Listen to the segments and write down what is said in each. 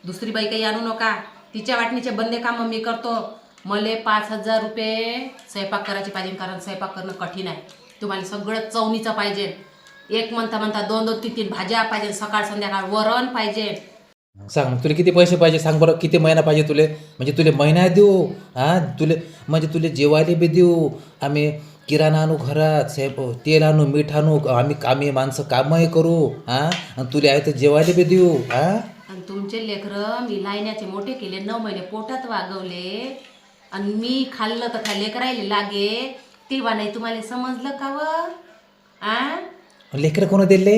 दुसरी बाई काही आणू नका. तिच्या वाटणीचे बंदे कामं मी करतो. मले 5,000 रुपये स्वयंपाक करायचे पाहिजे, कारण स्वयंपाक करणं कठीण आहे. तुम्हाला सगळं चवणीचं पाहिजे. एक म्हणता 2-2, 3-3 भाज्या पाहिजे, सकाळ संध्याकाळ वरण पाहिजे. सांग तुला किती पैसे पाहिजे, सांग बरं. किती महिना पाहिजे तुले? म्हणजे तुले महिना देऊ तुले, म्हणजे तुले जेवायला बी देऊ आम्ही, किराणा आणू घरात, तेल आणू, मीठ आणू, आम्ही माणसं कामही करू आणि तुले आहे तर जेवायला बी देऊ आणि तुमचे लेकरं मी लायण्याचे मोठे केले, 9 महिने पोटात वागवले, आणि मी खाल्लं तर त्या लेकरायला लागे तेव्हा नाही तुम्हाला समजलं का व? लेकरं कोण दिले?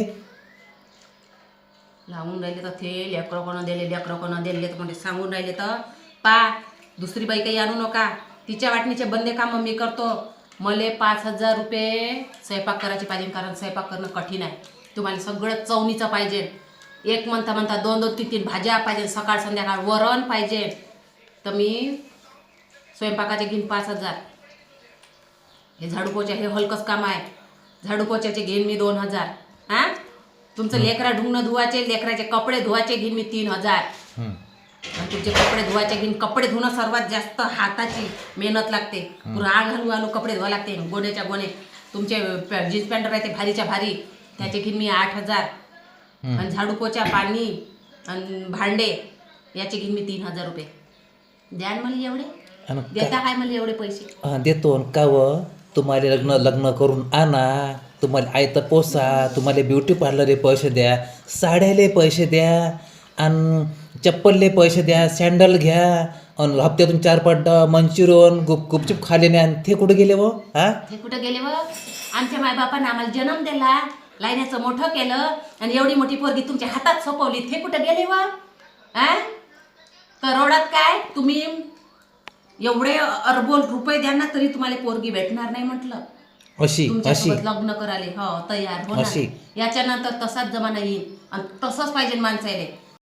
लावून राहिले तर ते लेकरं कोणा दिले तर म्हणजे सांगून राहिले तर दुसरी बाई काही आणू नका. तिच्या वाटणीचे बंदे कामं मी करतो. मले 5,000 रुपये स्वयंपाक करायचे पाहिजे, कारण स्वयंपाक करणं कठीण आहे. तुम्हाला सगळं चवणीचं पाहिजे. एक म्हणता 2-2, 3-3 भाज्या पाहिजे, सकाळ संध्याकाळ वरण पाहिजे. तर मी स्वयंपाकाचे घेईन 5,000. हे झाडू पोछा हे हलकंच काम आहे. झाडू पोछ्याचे घेईन मी 2,000. तुमचं लेकरा ढुंगणं धुवायचे, लेकराचे कपडे धुवायचे घेईन मी 3,000. आणि तुमचे कपडे धुवायचे घेईन. कपडे धुणं सर्वात जास्त हाताची मेहनत लागते. पुरा आग घालू कपडे धुवा लागते, गोण्याच्या गोणे. तुमचे जीन्स पॅन्ट राहते भारीच्या भारी, त्याचे घेईन मी 8,000. आणि झाडू पोछा, पाणी आणि भांडे याचे घेईन मी 3,000 रुपये. द्यान मला एवढे? देता काय मला एवढे पैसे? देतो का व? तुम्हाला लग्न करून आणा, तुम्हाला आयतं पोसा, तुम्हाला ब्युटी पार्लरले पैसे द्या, साड्याले पैसे द्या, आणि चप्पलले पैसे द्या, सँडल घ्या, आणि हप्त्यातून 4-5 मंचुरियन गुपचूप खाले नाही. ते कुठे गेले व? ते कुठं गेले व? आमच्या मायबापानं आम्हाला जन्म दिला, लायण्याचं मोठं केलं, आणि एवढी मोठी पोरगी तुमच्या हातात सोपवली. ते कुठं गेले व? करोडात काय तुम्ही एवढे अरबोल रुपये द्या ना, तरी तुम्हाला पोरगी भेटणार नाही म्हटलं. अशी लग्न करायला तयार होणार. याच्यानंतर तसाच जमाना येईल, आणि तसंच पाहिजे माणसाले.